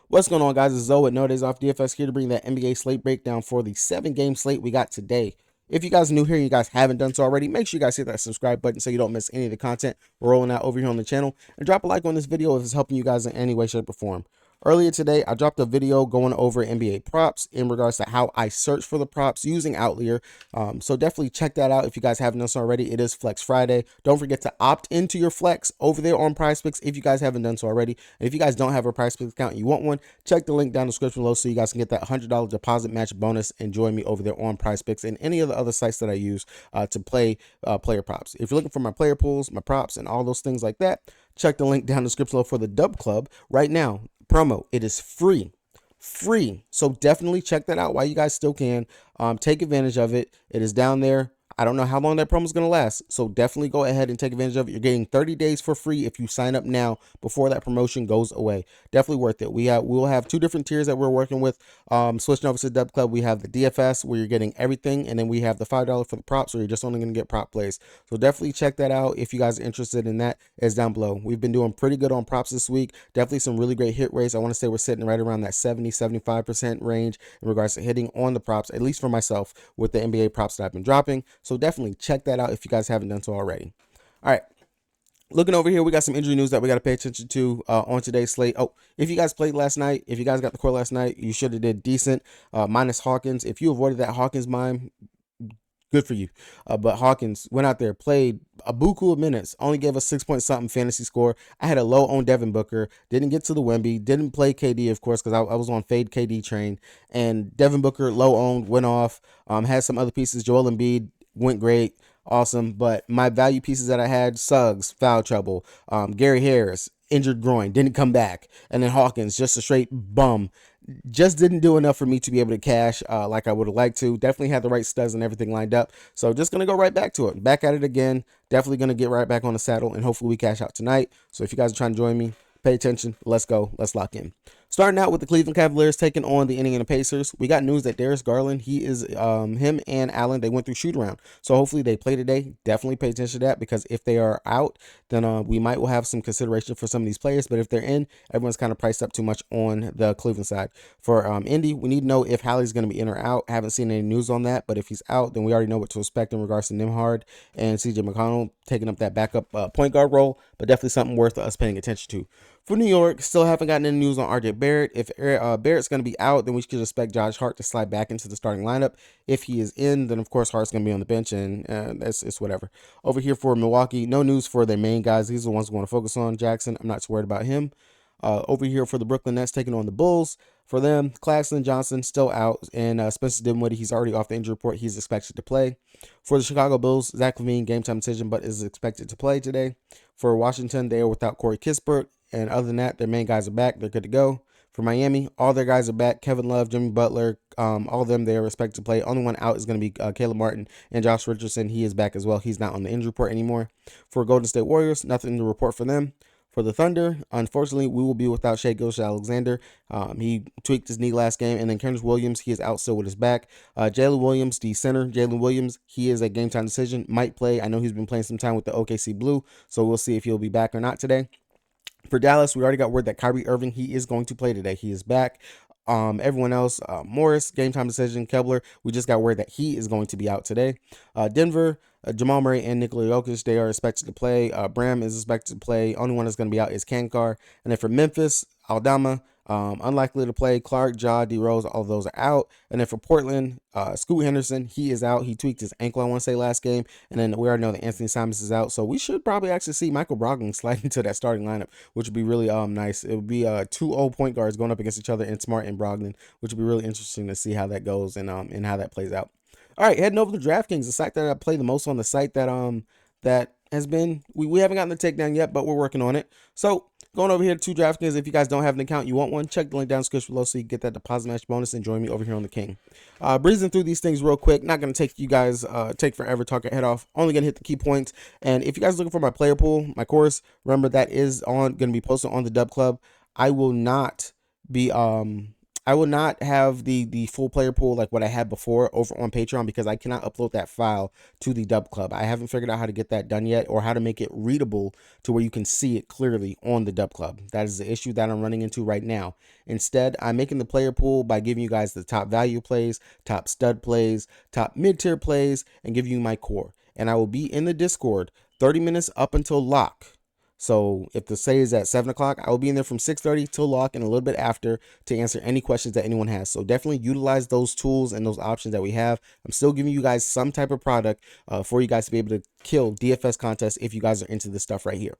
What's going on, guys? It's Zoe at No Days Off DFS here to bring that NBA slate breakdown for the 7-game slate we got today. If you guys are new here and you guys haven't done so already, make sure you guys hit that subscribe button so you don't miss any of the content we're rolling out over here on the channel. And drop a like on this video if it's helping you guys in any way, shape, or form. Earlier today, I dropped a video going over NBA props in regards to how I search for the props using Outlier. So definitely check that out if you guys haven't done so already. It is Flex Friday. Don't forget to opt into your Flex over there on PrizePicks if you guys haven't done so already. And if you guys don't have a PrizePicks account and you want one, check the link down in the description below so you guys can get that $100 deposit match bonus and join me over there on PrizePicks and any of the other sites that I use to play player props. If you're looking for my player pools, my props, and all those things like that, check the link down in the description below for the Dub Club right now. Promo, it is free. So definitely check that out while you guys still can. Take advantage of it. It is down there. I don't know how long that promo is going to last, so definitely go ahead and take advantage of it. You're getting 30 days for free if you sign up now before that promotion goes away. Definitely worth it. We'll have two different tiers that we're working with. Switching over to the Dub Club, we have the DFS where you're getting everything, and then we have the $5 for the props where you're just only going to get prop plays. So definitely check that out if you guys are interested in that. It's down below. We've been doing pretty good on props this week. Definitely some really great hit rates. I want to say we're sitting right around that 70-75% range in regards to hitting on the props, at least for myself, with the NBA props that I've been dropping. So definitely check that out if you guys haven't done so already. All right. Looking over here, we got some injury news that we got to pay attention to on today's slate. Oh, if you guys played last night, if you guys got the core last night, you should have did decent. Minus Hawkins. If you avoided that Hawkins mime, good for you. But Hawkins went out there, played a buku of minutes, only gave us 6 point something fantasy score. I had a low on Devin Booker, didn't get to the Wemby, didn't play KD, of course, because I was on fade KD train. And Devin Booker, low owned, went off. Had some other pieces. Joel Embiid went great. Awesome. But my value pieces that I had, Suggs, foul trouble. Gary Harris, injured groin, didn't come back. And then Hawkins, just a straight bum. Just didn't do enough for me to be able to cash like I would have liked to. Definitely had the right studs and everything lined up. So just going to go right back to it. Back at it again. Definitely going to get right back on the saddle and hopefully we cash out tonight. So if you guys are trying to join me, pay attention. Let's go. Let's lock in. Starting out with the Cleveland Cavaliers taking on the Indiana Pacers. We got news that Darius Garland, him and Allen, they went through shoot around. So hopefully they play today. Definitely pay attention to that because if they are out, then we might will have some consideration for some of these players. But if they're in, everyone's kind of priced up too much on the Cleveland side. For Indy, we need to know if Hallie's going to be in or out. Haven't seen any news on that, but if he's out, then we already know what to expect in regards to Nimhard and CJ McConnell taking up that backup point guard role. But definitely something worth us paying attention to. For New York, still haven't gotten any news on RJ Barrett. If Barrett's going to be out, then we should expect Josh Hart to slide back into the starting lineup. If he is in, then of course Hart's going to be on the bench, and it's whatever. Over here for Milwaukee, no news for their main guys. These are the ones we want to focus on. Jackson, I'm not too worried about him. Over here for the Brooklyn Nets taking on the Bulls. For them, Claxton Johnson still out, and Spencer Dinwiddie, he's already off the injury report. He's expected to play. For the Chicago Bulls, Zach LaVine, game time decision, but is expected to play today. For Washington, they are without Corey Kispert. And other than that, their main guys are back. They're good to go. For Miami, all their guys are back. Kevin Love, Jimmy Butler, all of them, they are expected to play. Only one out is going to be Caleb Martin and Josh Richardson. He is back as well. He's not on the injury report anymore. For Golden State Warriors, nothing to report for them. For the Thunder, unfortunately, we will be without Shai Gilgeous-Alexander. He tweaked his knee last game. And then Kendrick Williams, he is out still with his back. Jalen Williams, the center, Jalen Williams, he is a game time decision. Might play. I know he's been playing some time with the OKC Blue, so we'll see if he'll be back or not today. For Dallas, we already got word that Kyrie Irving, he is going to play today. He is back. Everyone else, Morris, game time decision. Kepler, we just got word that he is going to be out today. Denver, Jamal Murray and Nikola Jokic, they are expected to play. Bram is expected to play. Only one that's going to be out is Kankar. And then for Memphis, Aldama, unlikely to play. Clark, Ja, D Rose, all of those are out. And then for Portland, Scoot Henderson, he is out. He tweaked his ankle, I want to say, last game. And then we already know that Anthony Simons is out. So we should probably actually see Michael Brogdon slide into that starting lineup, which would be really nice. It would be two old point guards going up against each other in Smart and Brogdon, which would be really interesting to see how that goes and how that plays out. All right, heading over to DraftKings, the site that I play the most on, the site that has been, we haven't gotten the takedown yet, but we're working on it. So going over here to DraftKings, if you guys don't have an account, you want one, check the link down in the description below so you can get that deposit match bonus and join me over here on the King. Breezing through these things real quick, not going to take you guys, take forever, talk your head off, only going to hit the key points. And if you guys are looking for my player pool, my course, remember that is going to be posted on the Dub Club. I will not be, I will not have the full player pool like what I had before over on Patreon because I cannot upload that file to the Dub Club. I haven't figured out how to get that done yet, or how to make it readable to where you can see it clearly on the Dub Club. That is the issue that I'm running into right now. Instead, I'm making the player pool by giving you guys the top value plays, top stud plays, top mid-tier plays, and give you my core. And I will be in the Discord 30 minutes up until lock. So if the say is at 7 o'clock, I will be in there from 6:30 till lock and a little bit after to answer any questions that anyone has. So definitely utilize those tools and those options that we have. I'm still giving you guys some type of product for you guys to be able to kill DFS contests if you guys are into this stuff right here.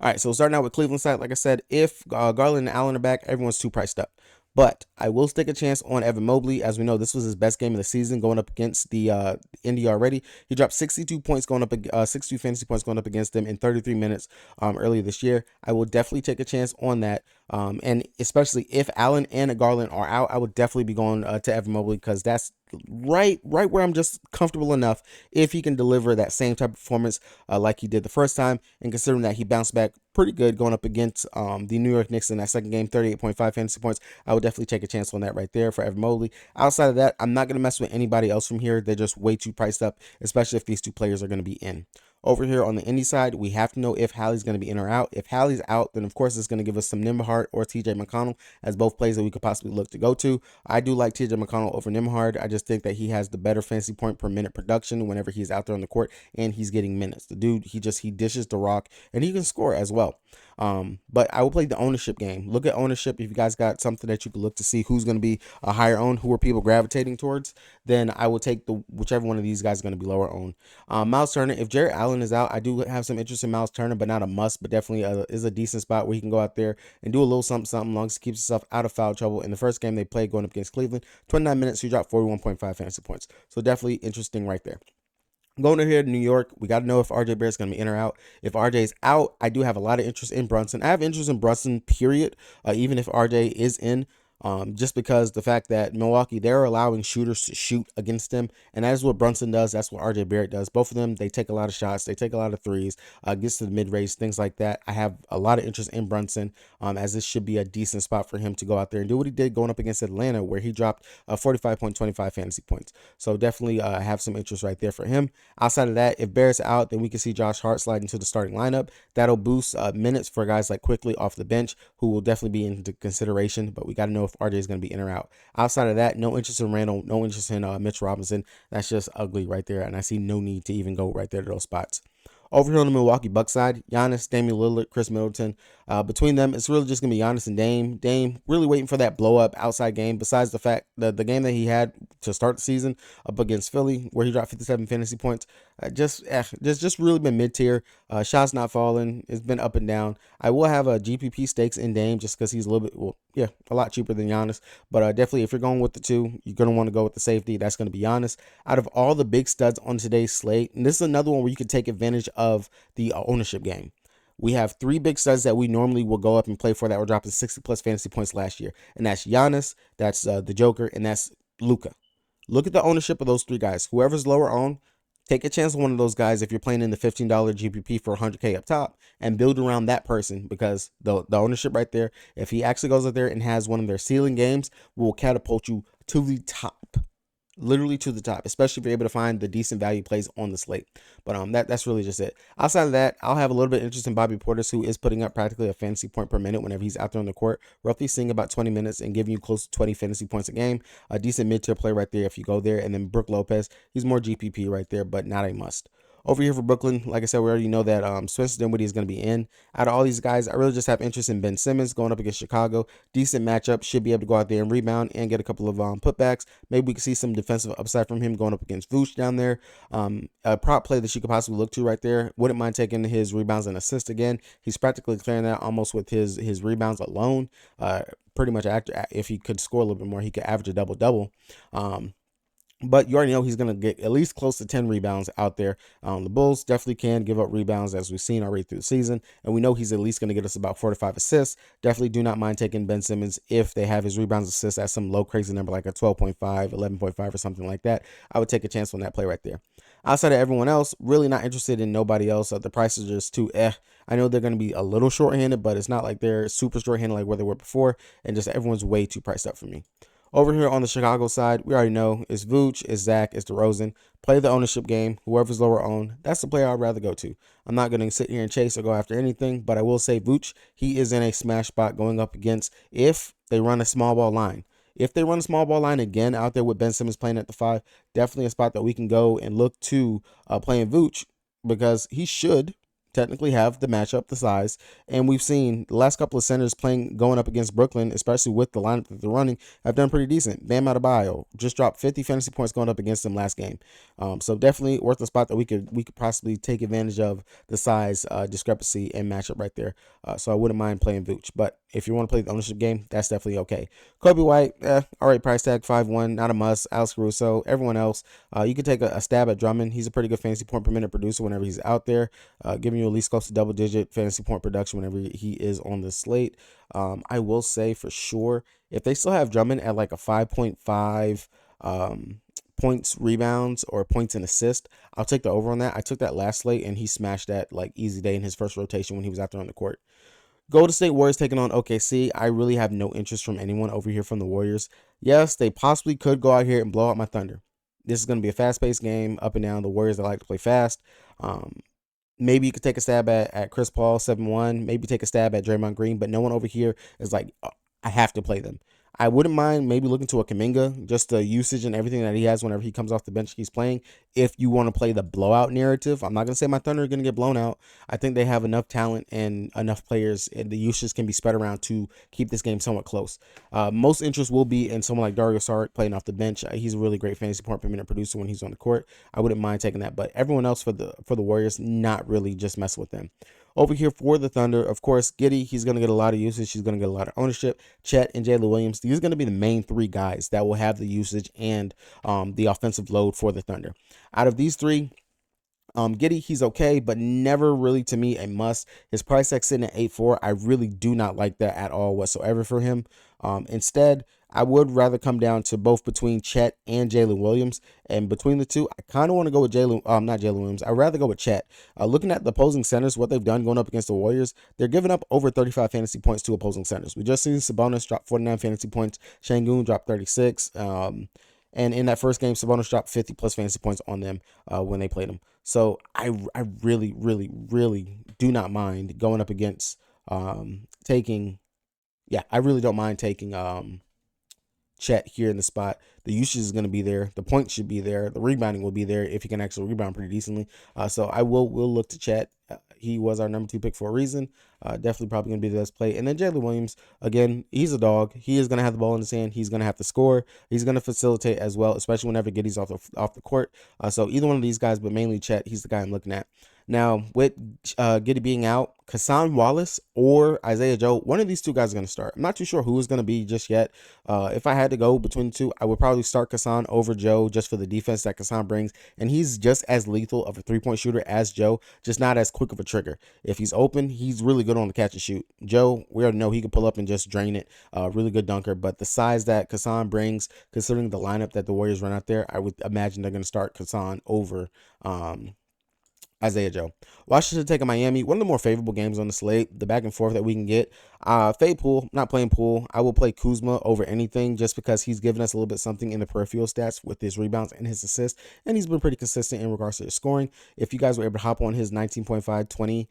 All right, so starting out with Cleveland side, like I said, if Garland and Allen are back, everyone's too priced up. But I will take a chance on Evan Mobley. As we know, this was his best game of the season going up against the Indy already. He dropped 62 points going up, 62 fantasy points going up against them in 33 minutes earlier this year. I will definitely take a chance on that. And especially if Allen and Garland are out, I would definitely be going to Evan Mobley because that's right where I'm just comfortable enough if he can deliver that same type of performance like he did the first time, and considering that he bounced back pretty good going up against the New York Knicks in that second game, 38.5 fantasy points. I would definitely take a chance on that right there for Evan Mobley. Outside of that, I'm not going to mess with anybody else from here. They're just way too priced up, especially if these two players are going to be in. Over here on the Indy side, we have to know if Hallie's going to be in or out. If Hallie's out, then of course it's going to give us some Nembhard or TJ McConnell as both plays that we could possibly look to go to. I do like TJ McConnell over Nembhard. I just think that he has the better fantasy point per minute production whenever he's out there on the court and he's getting minutes. The dude, he dishes the rock and he can score as well. But I will play the ownership game. Look at ownership. If you guys got something that you could look to see who's going to be a higher owned, who are people gravitating towards, then I will take whichever one of these guys is going to be lower owned. Miles Turner, if Jarrett Allen is out, I do have some interest in Miles Turner, but not a must, but definitely is a decent spot where he can go out there and do a little something long as he keeps himself out of foul trouble. In the first game they played going up against Cleveland, 29 minutes, he dropped 41.5 fantasy points. So definitely interesting right there. Going to here to New York, we got to know if RJ Barrett's going to be in or out. If RJ is out, I do have a lot of interest in Brunson. I have interest in Brunson, period, even if RJ is in. Just because the fact that Milwaukee, they're allowing shooters to shoot against them, and that is what Brunson does. That's what RJ Barrett does. Both of them, they take a lot of shots, they take a lot of threes, gets to the mid-range, things like that. I have a lot of interest in Brunson, as this should be a decent spot for him to go out there and do what he did going up against Atlanta, where he dropped 45.25 fantasy points. So definitely have some interest right there for him. Outside of that, if Barrett's out, then we can see Josh Hart slide into the starting lineup. That'll boost minutes for guys like Quickly off the bench, who will definitely be into consideration, but we got to know if RJ is going to be in or out. Outside of that, no interest in Randall, no interest in Mitch Robinson. That's just ugly right there, and I see no need to even go right there to those spots. Over here on the Milwaukee Bucks side, Giannis, Damian Lillard, Chris Middleton. Between them, it's really just going to be Giannis and Dame. Dame really waiting for that blow-up outside game, besides the fact that the game that he had to start the season up against Philly, where he dropped 57 fantasy points, just really been mid-tier. Shots not falling. It's been up and down. I will have a GPP stakes in Dame just because he's a little bit, a lot cheaper than Giannis. But definitely, if you're going with the two, you're going to want to go with the safety. That's going to be Giannis. Out of all the big studs on today's slate, and this is another one where you can take advantage of the ownership game. We have three big studs that we normally will go up and play for that were dropping 60+ fantasy points last year. And that's Giannis, that's the Joker, and that's Luka. Look at the ownership of those three guys. Whoever's lower owned, take a chance on one of those guys if you're playing in the $15 GPP for 100K up top, and build around that person, because the ownership right there, if he actually goes out there and has one of their ceiling games, will catapult you to the top. Literally to the top, especially if you're able to find the decent value plays on the slate. But that's really just it. Outside of that, I'll have a little bit of interest in Bobby Portis, who is putting up practically a fantasy point per minute whenever he's out there on the court, roughly seeing about 20 minutes and giving you close to 20 fantasy points a game. A decent mid-tier play right there if you go there. And then Brook Lopez, he's more GPP right there, but not a must. Over here for Brooklyn, like I said, we already know that Spencer Dinwiddie is going to be in. Out of all these guys, I really just have interest in Ben Simmons going up against Chicago. Decent matchup, should be able to go out there and rebound and get a couple of putbacks. Maybe we can see some defensive upside from him going up against Vooch down there. A prop play that you could possibly look to right there. Wouldn't mind taking his rebounds and assists again. He's practically clearing that almost with his rebounds alone. Pretty much if he could score a little bit more, he could average a double-double. But you already know he's going to get at least close to 10 rebounds out there. The Bulls definitely can give up rebounds, as we've seen already through the season. And we know he's at least going to get us about 4 to 5 assists. Definitely do not mind taking Ben Simmons if they have his rebounds assists at some low crazy number like a 12.5, 11.5 or something like that. I would take a chance on that play right there. Outside of everyone else, really not interested in nobody else. The prices are just too I know they're going to be a little short-handed, but it's not like they're super short-handed like where they were before, and just everyone's way too priced up for me. Over here on the Chicago side, we already know it's Vooch, it's Zach, it's DeRozan. Play the ownership game. Whoever's lower owned, that's the player I'd rather go to. I'm not going to sit here and chase or go after anything, but I will say Vooch, he is in a smash spot going up against if they run a small ball line. If they run a small ball line again out there with Ben Simmons playing at the 5, definitely a spot that we can go and look to playing Vooch, because he should technically have the matchup, the size. And we've seen the last couple of centers going up against Brooklyn, especially with the lineup that they're running, have done pretty decent. Bam Adebayo just dropped 50 fantasy points going up against them last game. So definitely worth a spot that we could possibly take advantage of the size discrepancy and matchup right there. So I wouldn't mind playing Vooch. But if you want to play the ownership game, that's definitely okay. Kobe White, all right, price tag 5-1, not a must. Alex Caruso, everyone else, you could take a stab at Drummond. He's a pretty good fantasy point per minute producer whenever he's out there, giving you at least close to double-digit fantasy point production whenever he is on the slate. I will say for sure, if they still have Drummond at like a 5.5 points, rebounds, or points and assist, I'll take the over on that. I took that last slate, and he smashed that like easy day in his first rotation when he was out there on the court. Golden State Warriors taking on OKC. I really have no interest from anyone over here from the Warriors. Yes, they possibly could go out here and blow out my Thunder. This is going to be a fast-paced game, up and down. The Warriors, they like to play fast. Maybe you could take a stab at Chris Paul, 7-1. Maybe take a stab at Draymond Green, but no one over here is like, I have to play them. I wouldn't mind maybe looking to a Kuminga, just the usage and everything that he has whenever he comes off the bench he's playing. If you want to play the blowout narrative, I'm not going to say my Thunder are going to get blown out. I think they have enough talent and enough players, and the usage can be spread around to keep this game somewhat close. Most interest will be in someone like Dario Saric playing off the bench. He's a really great fantasy point per minute producer when he's on the court. I wouldn't mind taking that, but everyone else for the Warriors, not really, just mess with them. Over here for the Thunder, of course, Giddey, he's going to get a lot of usage. He's going to get a lot of ownership. Chet and Jalen Williams, these are going to be the main three guys that will have the usage and the offensive load for the Thunder. Out of these three, Giddey, he's okay, but never really to me a must. His price tag sitting at 8.4. I really do not like that at all whatsoever for him. Instead, I would rather come down to both between Chet and Jalen Williams. And between the two, I kind of want to go with not Jalen Williams. I'd rather go with Chet. Looking at the opposing centers, what they've done going up against the Warriors, they're giving up over 35 fantasy points to opposing centers. We just seen Sabonis drop 49 fantasy points. Şengün dropped 36. And in that first game, Sabonis dropped 50 plus fantasy points on them when they played him. So I really, really, really do not mind going up against taking. Yeah, I really don't mind taking Chet here in the spot. The usage is going to be there. The points should be there. The rebounding will be there if he can actually rebound pretty decently. So I will look to Chet. He was our number 2 pick for a reason. Definitely probably going to be the best play. And then Jalen Williams, again, he's a dog. He is going to have the ball in his hand. He's going to have to score. He's going to facilitate as well, especially whenever Giddey's off the court. So either one of these guys, but mainly Chet, he's the guy I'm looking at. Now, with Giddey being out, Cason Wallace or Isaiah Joe, one of these two guys is going to start. I'm not too sure who is going to be just yet. If I had to go between the two, I would probably start Cason over Joe just for the defense that Cason brings. And he's just as lethal of a three-point shooter as Joe, just not as quick of a trigger. If he's open, he's really good on the catch and shoot. Joe, we already know he can pull up and just drain it. Really good dunker. But the size that Cason brings, considering the lineup that the Warriors run out there, I would imagine they're going to start Cason over Isaiah Joe. Washington taking Miami. One of the more favorable games on the slate. The back and forth that we can get. Fade Poole, not playing Poole. I will play Kuzma over anything just because he's given us a little bit something in the peripheral stats with his rebounds and his assists. And he's been pretty consistent in regards to his scoring. If you guys were able to hop on his 19.5, 20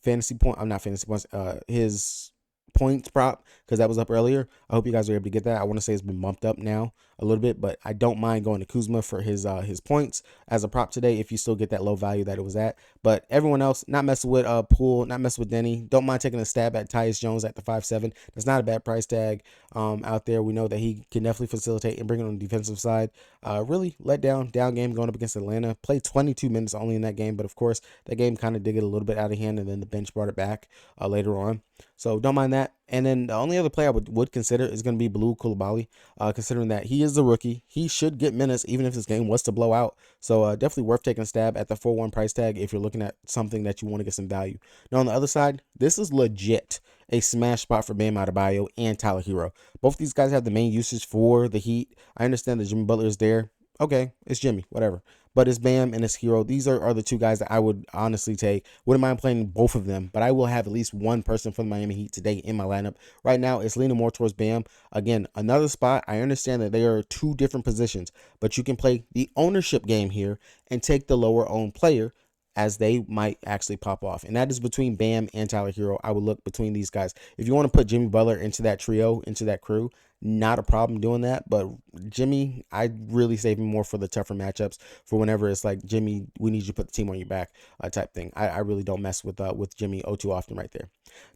fantasy point, I'm not fantasy points, his points prop, because that was up earlier. I hope you guys were able to get that. I want to say it's been bumped up now a little bit, but I don't mind going to Kuzma for his points as a prop today if you still get that low value that it was at. But everyone else, not messing with Poole, not messing with Denny. Don't mind taking a stab at Tyus Jones at the 5.7. That's not a bad price tag out there. We know that he can definitely facilitate and bring it on the defensive side. Really let down game going up against Atlanta. Played 22 minutes only in that game, but of course that game kind of did get a little bit out of hand, and then the bench brought it back later on. So don't mind that. And then the only other player I would consider is going to be Blue Coulibaly, considering that he is a rookie. He should get minutes even if this game was to blow out. So definitely worth taking a stab at the 4-1 price tag if you're looking at something that you want to get some value. Now on the other side, this is legit a smash spot for Bam Adebayo and Tyler Hero. Both these guys have the main usage for the Heat. I understand that Jimmy Butler is there. Okay, it's Jimmy, whatever. But it's Bam and it's Hero. These are the two guys that I would honestly take. Wouldn't mind playing both of them, but I will have at least one person from the Miami Heat today in my lineup. Right now, it's leaning more towards Bam. Again, another spot. I understand that they are two different positions, but you can play the ownership game here and take the lower owned player as they might actually pop off. And that is between Bam and Tyler Hero. I would look between these guys. If you want to put Jimmy Butler into that trio, into that crew, not a problem doing that. But Jimmy, I really save him more for the tougher matchups, for whenever it's like, Jimmy, we need you to put the team on your back type thing. I really don't mess with Jimmy too often right there.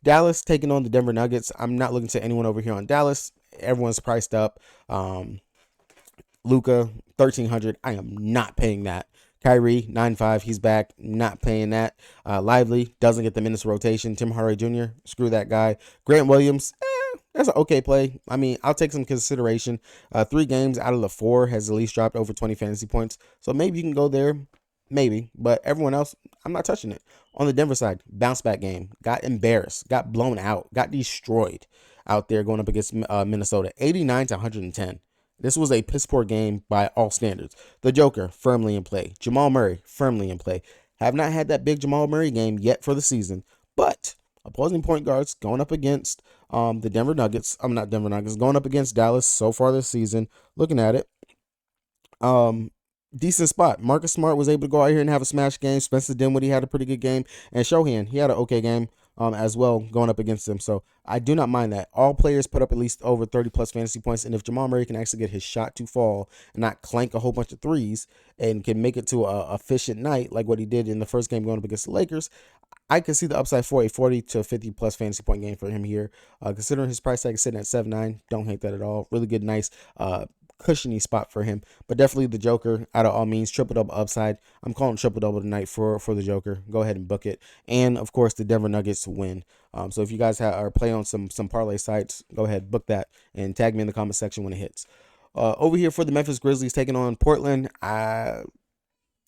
Dallas taking on the Denver Nuggets. I'm not looking to anyone over here on Dallas. Everyone's priced up. Luka, 1,300. I am not paying that. Kyrie, 9.5. He's back. Not paying that. Lively doesn't get the minutes rotation. Tim Hardaway Jr., screw that guy. Grant Williams, that's an okay play. I mean, I'll take some consideration. 3 games out of the 4 has at least dropped over 20 fantasy points. So maybe you can go there. Maybe. But everyone else, I'm not touching it. On the Denver side, bounce back game. Got embarrassed. Got blown out. Got destroyed out there going up against Minnesota. 89 to 110. This was a piss poor game by all standards. The Joker, firmly in play. Jamal Murray, firmly in play. Have not had that big Jamal Murray game yet for the season, but opposing point guards going up against the Denver Nuggets. I'm not Denver Nuggets, going up against Dallas so far this season. Looking at it, decent spot. Marcus Smart was able to go out here and have a smash game. Spencer Dinwiddie had a pretty good game, and Shohan, he had an okay game as well going up against them. So I do not mind that. All players put up at least over 30 plus fantasy points, and if Jamal Murray can actually get his shot to fall and not clank a whole bunch of threes and can make it to a efficient night like what he did in the first game going up against the Lakers, I can see the upside for a 40 to 50 plus fantasy point game for him here. Considering his price tag is sitting at 7.9, don't hate that at all. Really good, nice, cushiony spot for him. But definitely the Joker, out of all means, triple double upside. I'm calling triple double tonight for the Joker. Go ahead and book it. And of course, the Denver Nuggets to win. So if you guys are play on some parlay sites, go ahead, book that and tag me in the comment section when it hits. Over here for the Memphis Grizzlies taking on Portland.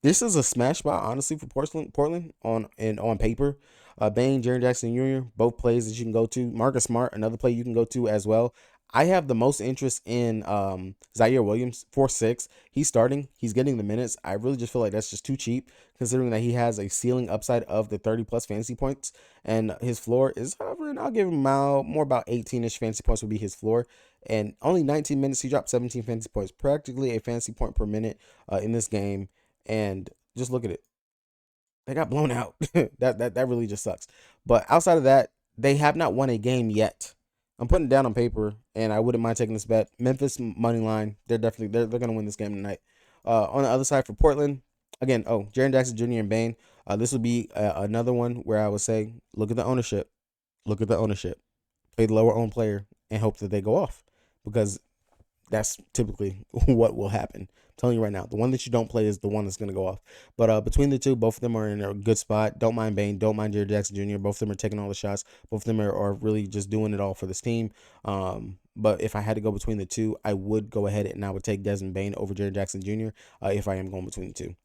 This is a smash spot, honestly, for Portland on paper. Bane, Jaren Jackson Jr., both plays that you can go to. Marcus Smart, another play you can go to as well. I have the most interest in Zaire Williams, 4.6. He's starting. He's getting the minutes. I really just feel like that's just too cheap, considering that he has a ceiling upside of the 30-plus fantasy points, and his floor is hovering. I'll give him more about 18-ish fantasy points would be his floor. And only 19 minutes, he dropped 17 fantasy points, practically a fantasy point per minute in this game. And just look at it. They got blown out. that really just sucks. But outside of that, they have not won a game yet. I'm putting it down on paper, and I wouldn't mind taking this bet. Memphis money line. They're gonna win this game tonight. On the other side for Portland, again, Jaren Jackson Jr. and Bane. This would be another one where I would say, look at the ownership. Look at the ownership. Play the lower owned player and hope that they go off, because that's typically what will happen. I'm telling you right now, the one that you don't play is the one that's going to go off. But between the two, both of them are in a good spot. Don't mind Bane. Don't mind Jared Jackson Jr. Both of them are taking all the shots. Both of them are really just doing it all for this team. But if I had to go between the two, I would go ahead and I would take Desmond Bane over Jared Jackson Jr. If I am going between the two.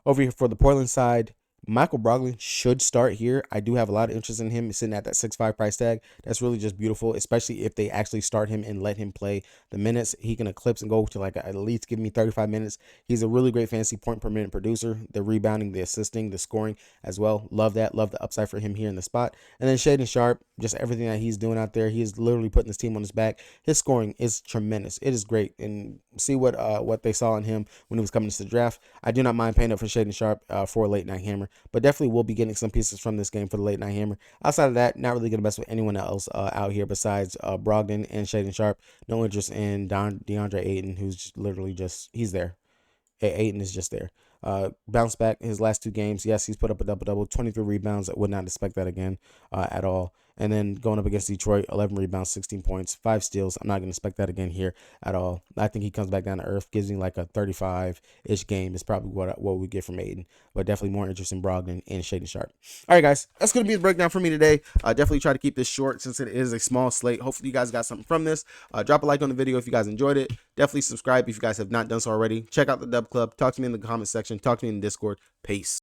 Over here for the Portland side, Michael Brogdon should start here. I do have a lot of interest in him sitting at that 6.5 price tag. That's really just beautiful, especially if they actually start him and let him play the minutes. He can eclipse and go to like at least give me 35 minutes. He's a really great fantasy point per minute producer. The rebounding, the assisting, the scoring as well. Love that. Love the upside for him here in the spot. And then Shaedon Sharpe, just everything that he's doing out there. He is literally putting his team on his back. His scoring is tremendous. It is great. And see what they saw in him when he was coming to the draft. I do not mind paying up for Shaedon Sharpe for a late night hammer, but definitely will be getting some pieces from this game for the late night hammer. Outside of that, not really going to mess with anyone else out here besides Brogdon and Shaedon Sharpe. No interest in DeAndre Ayton, who's literally just, he's there. Ayton is just there. Bounce back his last 2 games. Yes, he's put up a double-double, 23 rebounds. I would not expect that again at all. And then going up against Detroit, 11 rebounds, 16 points, 5 steals. I'm not going to expect that again here at all. I think he comes back down to earth, gives me like a 35-ish game is probably what we get from Ayton. But definitely more interest in Brogdon and Shaedon Sharpe. All right, guys, that's going to be the breakdown for me today. Definitely try to keep this short since it is a small slate. Hopefully you guys got something from this. Drop a like on the video if you guys enjoyed it. Definitely subscribe if you guys have not done so already. Check out the Dub Club. Talk to me in the comment section. Talk to me in Discord. Peace.